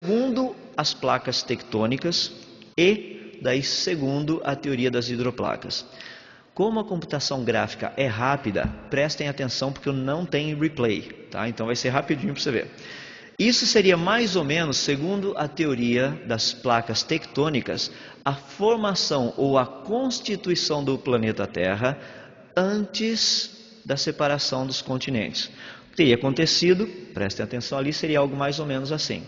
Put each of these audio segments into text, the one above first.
segundo as placas tectônicas e daí segundo a teoria das hidroplacas. Como a computação gráfica é rápida, prestem atenção porque eu não tenho replay, tá? Então vai ser rapidinho para você ver. Isso seria mais ou menos, segundo a teoria das placas tectônicas, a formação ou a constituição do planeta Terra antes da separação dos continentes. O que teria acontecido, prestem atenção ali, seria algo mais ou menos assim.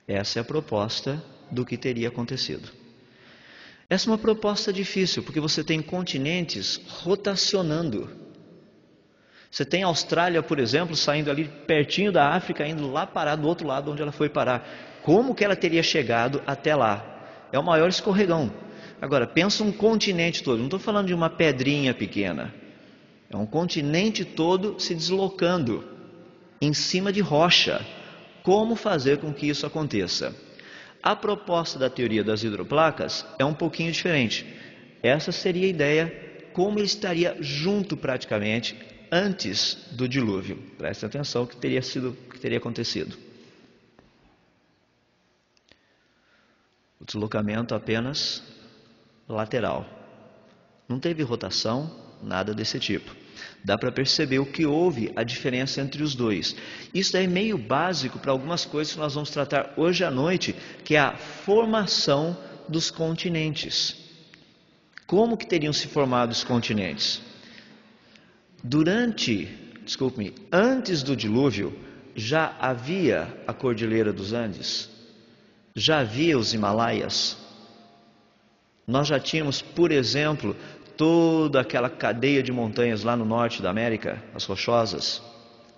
Essa é a proposta do que teria acontecido. Essa é uma proposta difícil, porque você tem continentes rotacionando. Você tem a Austrália, por exemplo, saindo ali pertinho da África, indo lá parar do outro lado onde ela foi parar. Como que ela teria chegado até lá? É o maior escorregão. Agora, pensa um continente todo. Não estou falando de uma pedrinha pequena. É um continente todo se deslocando em cima de rocha. Como fazer com que isso aconteça? A proposta da teoria das hidroplacas é um pouquinho diferente. Essa seria a ideia, como ele estaria junto praticamente antes do dilúvio. Preste atenção o que teria acontecido. O deslocamento apenas lateral. Não teve rotação, nada desse tipo. Dá para perceber o que houve, a diferença entre os dois. Isso é meio básico para algumas coisas que nós vamos tratar hoje à noite, que é a formação dos continentes. Como que teriam se formado os continentes? Antes do dilúvio, já havia a Cordilheira dos Andes? Já havia os Himalaias? Nós já tínhamos, por exemplo, toda aquela cadeia de montanhas lá no norte da América, as rochosas.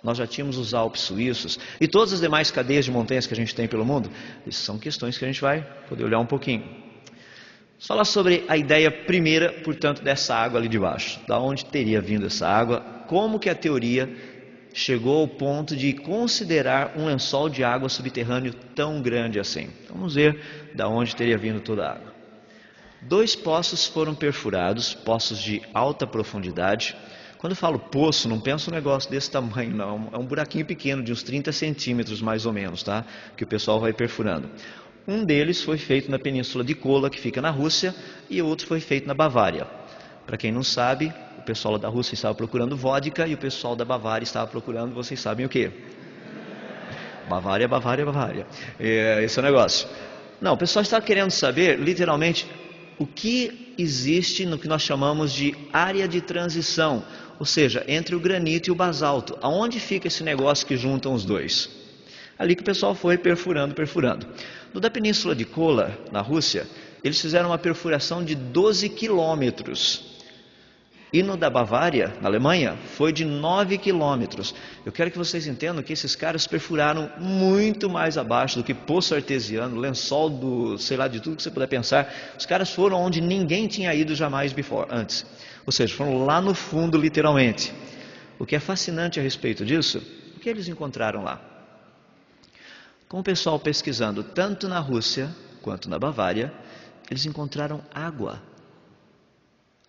Nós já tínhamos os Alpes suíços e todas as demais cadeias de montanhas que a gente tem pelo mundo. Essas são questões que a gente vai poder olhar um pouquinho. Vamos falar sobre a ideia primeira, portanto, dessa água ali de baixo. Da onde teria vindo essa água? Como que a teoria chegou ao ponto de considerar um lençol de água subterrâneo tão grande assim? Vamos ver da onde teria vindo toda a água. 2 poços foram perfurados, poços de alta profundidade. Quando eu falo poço, não penso um negócio desse tamanho, não. É um buraquinho pequeno, de uns 30 centímetros mais ou menos, tá? Que o pessoal vai perfurando. Um deles foi feito na Península de Kola, que fica na Rússia, e o outro foi feito na Bavária. Para quem não sabe, o pessoal da Rússia estava procurando vodka e o pessoal da Bavária estava procurando, vocês sabem o quê? Bavária, Bavária, Bavária. Esse é o negócio. Não, o pessoal estava querendo saber, literalmente, o que existe no que nós chamamos de área de transição, ou seja, entre o granito e o basalto. Aonde fica esse negócio que juntam os dois? Ali que o pessoal foi perfurando. No da Península de Kola, na Rússia, eles fizeram uma perfuração de 12 quilômetros. E no da Bavária, na Alemanha, foi de 9 quilômetros. Eu quero que vocês entendam que esses caras perfuraram muito mais abaixo do que poço artesiano, lençol de tudo que você puder pensar. Os caras foram onde ninguém tinha ido jamais antes. Ou seja, foram lá no fundo, literalmente. O que é fascinante a respeito disso, o que eles encontraram lá? Com o pessoal pesquisando tanto na Rússia quanto na Bavária, eles encontraram água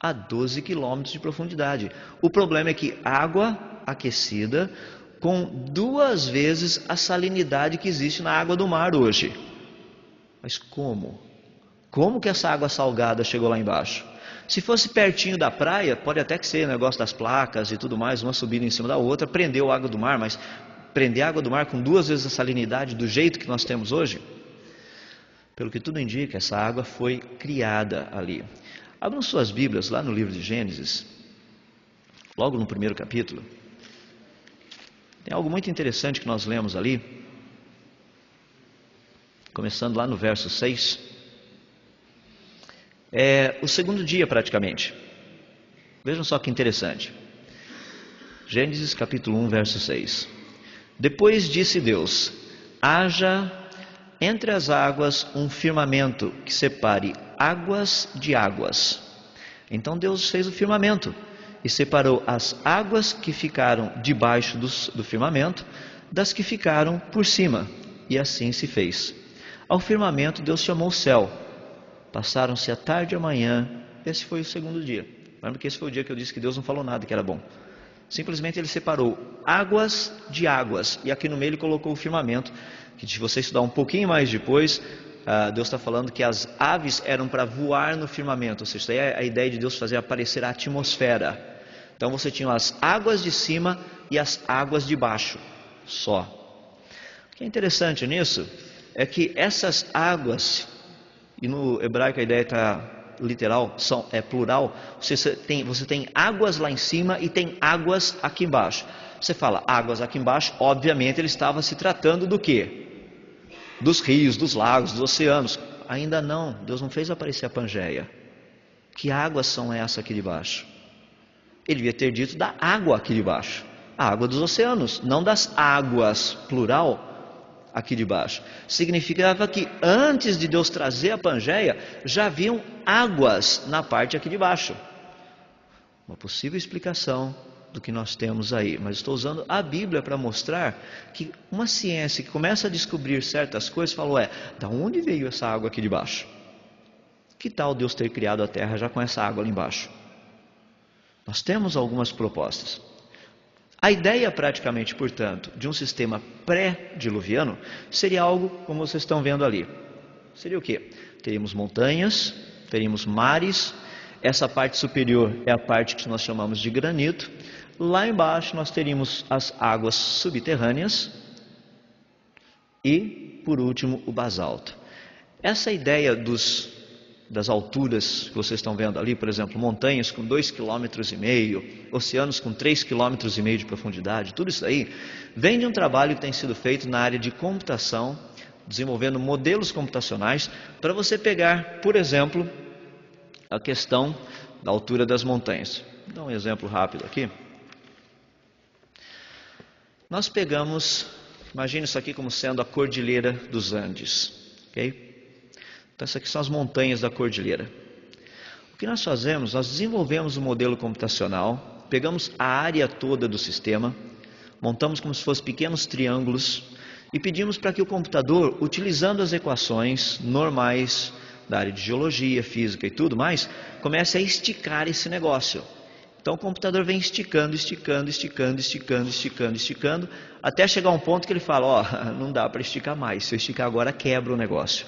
a 12 quilômetros de profundidade. O problema é que água aquecida com 2 vezes a salinidade que existe na água do mar hoje. Mas como? Como que essa água salgada chegou lá embaixo? Se fosse pertinho da praia, pode até que ser o negócio das placas e tudo mais, uma subindo em cima da outra, prendeu a água do mar, mas prender a água do mar com 2 vezes a salinidade do jeito que nós temos hoje? Pelo que tudo indica, essa água foi criada ali. Abram suas Bíblias lá no livro de Gênesis, logo no primeiro capítulo. Tem algo muito interessante que nós lemos ali, começando lá no verso 6. É o segundo dia praticamente. Vejam só que interessante. Gênesis capítulo 1, verso 6. Depois disse Deus: haja entre as águas um firmamento que separe águas de águas. Então Deus fez o firmamento e separou as águas que ficaram debaixo do firmamento das que ficaram por cima. E assim se fez. Ao firmamento Deus chamou o céu. Passaram-se a tarde e a manhã. Esse foi o segundo dia. Lembra que esse foi o dia que eu disse que Deus não falou nada que era bom. Simplesmente ele separou águas de águas. E aqui no meio ele colocou o firmamento, que se você estudar um pouquinho mais depois, Deus está falando que as aves eram para voar no firmamento. Ou seja, isso aí é a ideia de Deus fazer aparecer a atmosfera. Então você tinha as águas de cima e as águas de baixo, só. O que é interessante nisso é que essas águas, e no hebraico a ideia está literal, é plural, você tem águas lá em cima e tem águas aqui embaixo. Você fala águas aqui embaixo, obviamente ele estava se tratando do quê? Dos rios, dos lagos, dos oceanos. Ainda não, Deus não fez aparecer a Pangeia. Que águas são essas aqui de baixo? Ele devia ter dito da água aqui de baixo, a água dos oceanos, não das águas, plural, aqui de baixo. Significava que antes de Deus trazer a Pangeia, já haviam águas na parte aqui de baixo. Uma possível explicação do que nós temos aí, mas estou usando a Bíblia para mostrar que uma ciência que começa a descobrir certas coisas, falou, da onde veio essa água aqui de baixo? Que tal Deus ter criado a terra já com essa água ali embaixo? Nós temos algumas propostas. A ideia praticamente, portanto, de um sistema pré-diluviano seria algo como vocês estão vendo ali. Seria o quê? Teríamos montanhas, teríamos mares, essa parte superior é a parte que nós chamamos de granito, lá embaixo nós teríamos as águas subterrâneas e, por último, o basalto. Essa ideia das alturas que vocês estão vendo ali, por exemplo, montanhas com 2,5 km, oceanos com 3,5 km de profundidade, tudo isso aí vem de um trabalho que tem sido feito na área de computação, desenvolvendo modelos computacionais para você pegar, por exemplo, a questão da altura das montanhas. Vou dar um exemplo rápido aqui. Nós pegamos, imagine isso aqui como sendo a Cordilheira dos Andes, ok? Então, essas aqui são as montanhas da cordilheira. O que nós fazemos? Nós desenvolvemos um modelo computacional, pegamos a área toda do sistema, montamos como se fossem pequenos triângulos e pedimos para que o computador, utilizando as equações normais da área de geologia, física e tudo mais, comece a esticar esse negócio. Então o computador vem esticando, até chegar a um ponto que ele fala, não dá para esticar mais, se eu esticar agora quebra o negócio.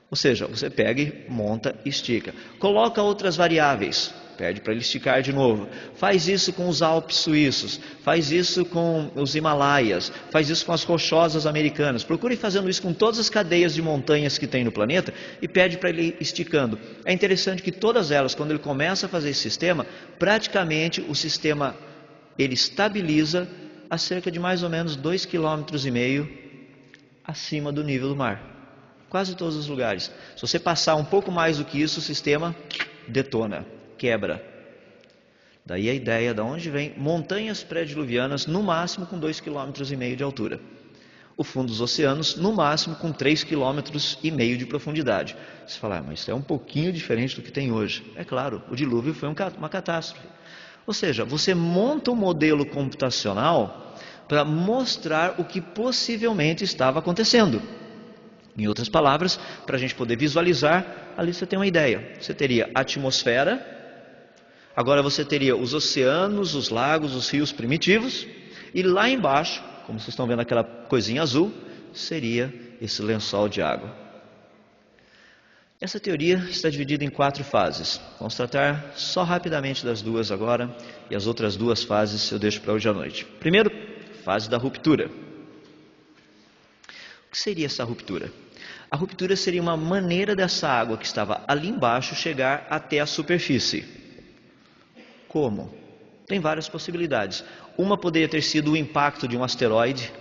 Ou seja, você pega e monta e estica. Coloca outras variáveis, pede para ele esticar de novo. Faz isso com os Alpes suíços, faz isso com os Himalaias, faz isso com as rochosas americanas. Procure fazendo isso com todas as cadeias de montanhas que tem no planeta e pede para ele ir esticando. É interessante que todas elas, quando ele começa a fazer esse sistema, praticamente o sistema ele estabiliza a cerca de mais ou menos 2,5 km acima do nível do mar. Quase todos os lugares. Se você passar um pouco mais do que isso, o sistema detona, quebra. Daí a ideia de onde vem montanhas pré-diluvianas, no máximo com 2,5 km de altura. O fundo dos oceanos, no máximo com 3,5 km de profundidade. Você fala, mas isso é um pouquinho diferente do que tem hoje. É claro, o dilúvio foi uma catástrofe. Ou seja, você monta um modelo computacional para mostrar o que possivelmente estava acontecendo. Em outras palavras, para a gente poder visualizar, ali você tem uma ideia. Você teria a atmosfera, agora você teria os oceanos, os lagos, os rios primitivos, e lá embaixo, como vocês estão vendo aquela coisinha azul, seria esse lençol de água. Essa teoria está dividida em 4 fases. Vamos tratar só rapidamente das duas agora, e as outras 2 fases eu deixo para hoje à noite. Primeiro, fase da ruptura. O que seria essa ruptura? A ruptura seria uma maneira dessa água que estava ali embaixo chegar até a superfície. Como? Tem várias possibilidades. Uma poderia ter sido o impacto de um asteroide.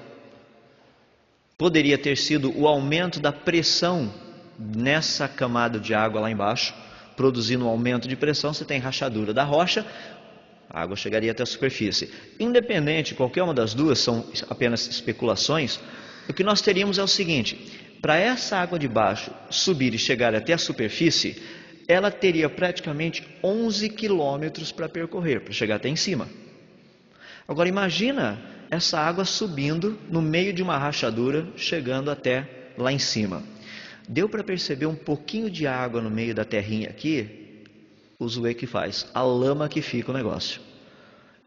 Poderia ter sido o aumento da pressão nessa camada de água lá embaixo, produzindo um aumento de pressão. Você tem rachadura da rocha, a água chegaria até a superfície. Independente, qualquer uma das duas, são apenas especulações. O que nós teríamos é o seguinte: para essa água de baixo subir e chegar até a superfície, ela teria praticamente 11 quilômetros para percorrer, para chegar até em cima. Agora imagina essa água subindo no meio de uma rachadura, chegando até lá em cima. Deu para perceber um pouquinho de água no meio da terrinha aqui? O zoe que faz, a lama que fica o negócio.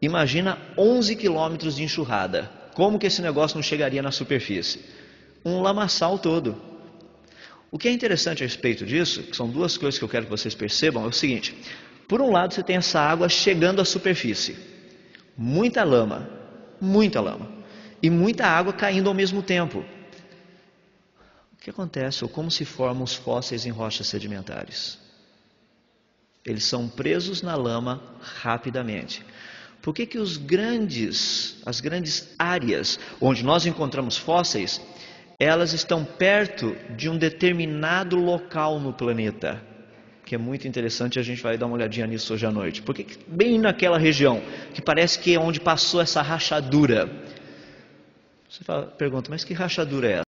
Imagina 11 quilômetros de enxurrada. Como que esse negócio não chegaria na superfície? Um lamaçal todo. O que é interessante a respeito disso, que são duas coisas que eu quero que vocês percebam, é o seguinte. Por um lado, você tem essa água chegando à superfície. Muita lama. E muita água caindo ao mesmo tempo. O que acontece? Ou como se formam os fósseis em rochas sedimentares? Eles são presos na lama rapidamente. Por que as grandes áreas onde nós encontramos fósseis, elas estão perto de um determinado local no planeta? Que é muito interessante, a gente vai dar uma olhadinha nisso hoje à noite. Porque bem naquela região, que parece que é onde passou essa rachadura. Você pergunta, mas que rachadura é essa?